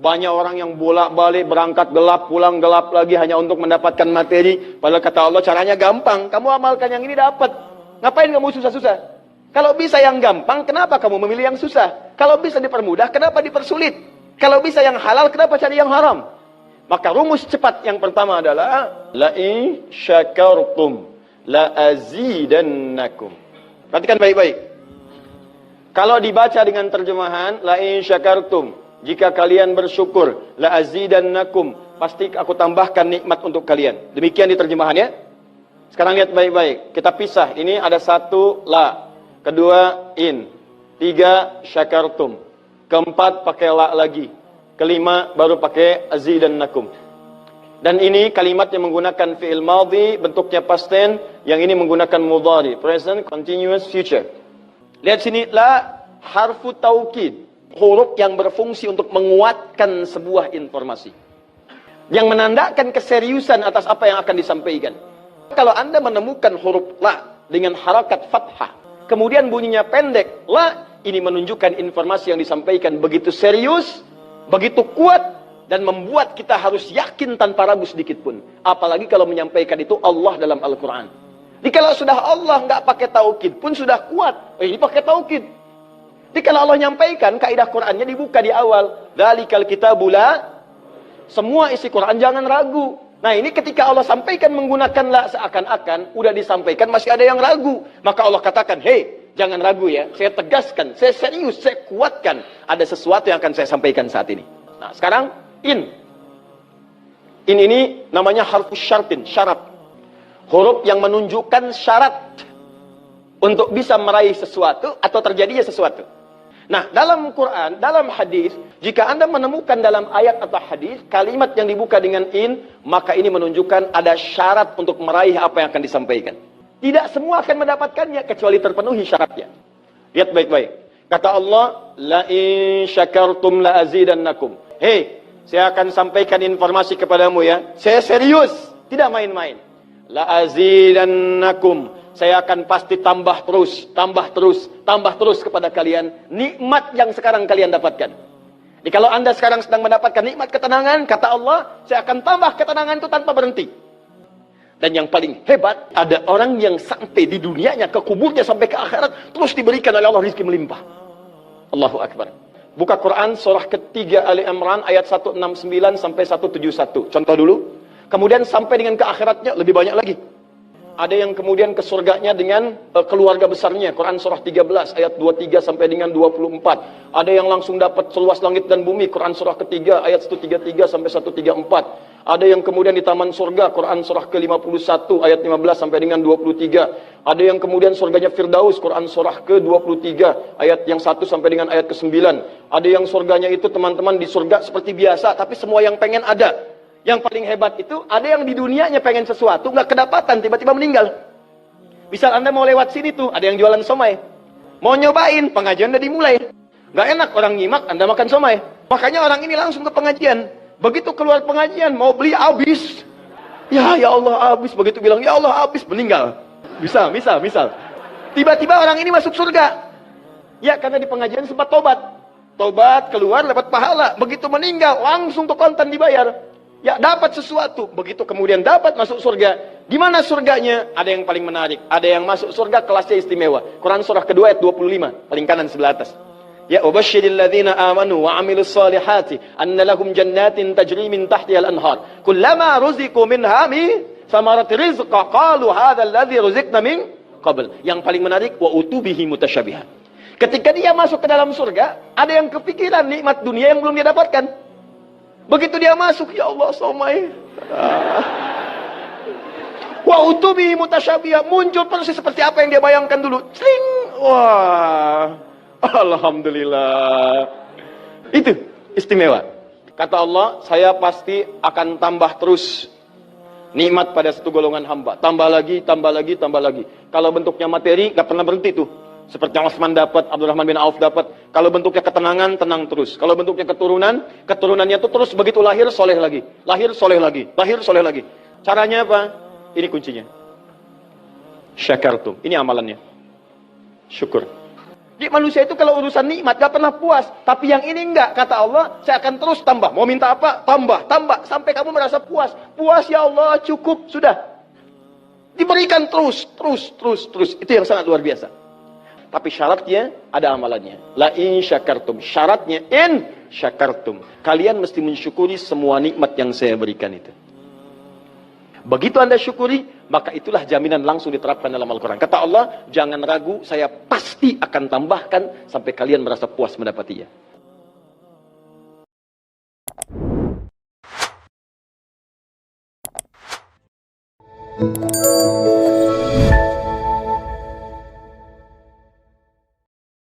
Banyak orang yang bolak-balik berangkat gelap, pulang gelap lagi hanya untuk mendapatkan materi. Padahal kata Allah caranya gampang. Kamu amalkan yang ini dapat. Ngapain kamu susah-susah? Kalau bisa yang gampang, kenapa kamu memilih yang susah? Kalau bisa dipermudah, kenapa dipersulit? Kalau bisa yang halal, kenapa cari yang haram? Maka rumus cepat yang pertama adalah la in syakartum la azidannakum. Perhatikan baik-baik. Kalau dibaca dengan terjemahan la in syakartum, jika kalian bersyukur, la azidannakum, pasti aku tambahkan nikmat untuk kalian. Demikian di terjemahannya. Sekarang lihat baik-baik. Kita pisah. Ini ada satu la, kedua in, tiga syakartum, keempat pakai la lagi, kelima baru pakai azidannakum. Dan ini kalimat yang menggunakan fi'il madhi, bentuknya past tense, yang ini menggunakan mudhari, present continuous future. Lihat sini, la harfu taukid, huruf yang berfungsi untuk menguatkan sebuah informasi, yang menandakan keseriusan atas apa yang akan disampaikan. Kalau Anda menemukan huruf la dengan harakat fathah, kemudian bunyinya pendek, la, ini menunjukkan informasi yang disampaikan begitu serius, begitu kuat, dan membuat kita harus yakin tanpa ragu sedikit pun. Apalagi kalau menyampaikan itu Allah dalam Al-Quran. Jadi kalau sudah Allah nggak pakai taukid pun sudah kuat. Ini pakai taukid. Jadi kalau Allah nyampaikan, kaidah Qurannya dibuka di awal. Dzalikal kitabu la, semua isi Quran jangan ragu. Nah ini ketika Allah sampaikan menggunakan la, seakan-akan udah disampaikan masih ada yang ragu. Maka Allah katakan, hei, jangan ragu ya. Saya tegaskan, saya serius, saya kuatkan. Ada sesuatu yang akan saya sampaikan saat ini. Nah sekarang in. In ini namanya harfus syartin, syarat. Huruf yang menunjukkan syarat untuk bisa meraih sesuatu atau terjadinya sesuatu. Nah, dalam Quran, dalam hadis, jika Anda menemukan dalam ayat atau hadis kalimat yang dibuka dengan in, maka ini menunjukkan ada syarat untuk meraih apa yang akan disampaikan. Tidak semua akan mendapatkannya kecuali terpenuhi syaratnya. Lihat baik-baik. Kata Allah, la in syakartum la azidannakum. Hei, saya akan sampaikan informasi kepadamu ya. Saya serius, tidak main-main. La azidannakum, saya akan pasti tambah terus, tambah terus, tambah terus kepada kalian nikmat yang sekarang kalian dapatkan. Jadi kalau Anda sekarang sedang mendapatkan nikmat ketenangan, kata Allah, saya akan tambah ketenangan itu tanpa berhenti. Dan yang paling hebat, ada orang yang sampai di dunianya, ke kuburnya sampai ke akhirat, terus diberikan oleh Allah rizki melimpah. Allahu Akbar. Buka Quran surah ketiga Ali Imran ayat 169 sampai 171. Contoh dulu. Kemudian sampai dengan ke akhiratnya lebih banyak lagi. Ada yang kemudian ke surganya dengan keluarga besarnya. Quran surah 13 ayat 23 sampai dengan 24. Ada yang langsung dapat seluas langit dan bumi. Quran surah ketiga ayat 133 sampai 134. Ada yang kemudian di taman surga. Quran surah ke-51 ayat 15 sampai dengan 23. Ada yang kemudian surganya Firdaus. Quran surah ke-23 ayat yang 1 sampai dengan ayat ke-9. Ada yang surganya itu teman-teman di surga seperti biasa, tapi semua yang pengen ada. Yang paling hebat itu, ada yang di dunianya pengen sesuatu, nggak kedapatan, tiba-tiba meninggal. Misal Anda mau lewat sini tuh, ada yang jualan somai. Mau nyobain, pengajian udah dimulai. Nggak enak orang nyimak, Anda makan somai. Makanya orang ini langsung ke pengajian. Begitu keluar pengajian, mau beli habis. Ya Allah habis. Begitu bilang, ya Allah habis, meninggal. Misal. Tiba-tiba orang ini masuk surga. Ya, karena di pengajian sempat tobat. Tobat, keluar, dapat pahala. Begitu meninggal, langsung tuh kontan dibayar. Ya, dapat sesuatu. Begitu kemudian dapat masuk surga. Di mana surganya? Ada yang paling menarik. Ada yang masuk surga kelasnya istimewa. Quran surah kedua ayat 25. Paling kanan sebelah atas. Ya, wabashshiril ladzina amanu wa 'amilus solihati anna lahum jannatin tajri min tahtiha al-anhar. Kullama ruziqu minha min thamarati rizqa qalu hadzal ladzi ruziqna min qabl. Yang paling menarik, wa utubihi mutasyabihan. Ketika dia masuk ke dalam surga, ada yang kepikiran nikmat dunia yang belum dia dapatkan. Begitu dia masuk, ya Allah somai. Wa utubi mutasyabihah, muncul persis seperti apa yang dia bayangkan dulu. Sling. Wah. Alhamdulillah. Itu istimewa. Kata Allah, saya pasti akan tambah terus nikmat pada satu golongan hamba. Tambah lagi, tambah lagi, tambah lagi. Kalau bentuknya materi, gak pernah berhenti tuh. Seperti yang Utsman dapat, Abdurrahman bin Auf dapat. Kalau bentuknya ketenangan, tenang terus. Kalau bentuknya keturunan, keturunannya itu terus begitu lahir, soleh lagi. Lahir, soleh lagi. Lahir, soleh lagi. Caranya apa? Ini kuncinya. Syakartum. Ini amalannya. Syukur. Jadi manusia itu kalau urusan nikmat gak pernah puas. Tapi yang ini enggak. Kata Allah, saya akan terus tambah. Mau minta apa? Tambah, tambah. Sampai kamu merasa puas. Puas ya Allah, cukup. Sudah. Diberikan terus, terus, terus, terus. Itu yang sangat luar biasa. Tapi syaratnya ada amalannya. La in syakartum. Syaratnya in syakartum. Kalian mesti mensyukuri semua nikmat yang saya berikan itu. Begitu Anda syukuri, maka itulah jaminan langsung diterapkan dalam Al-Quran. Kata Allah, jangan ragu, saya pasti akan tambahkan sampai kalian merasa puas mendapatinya.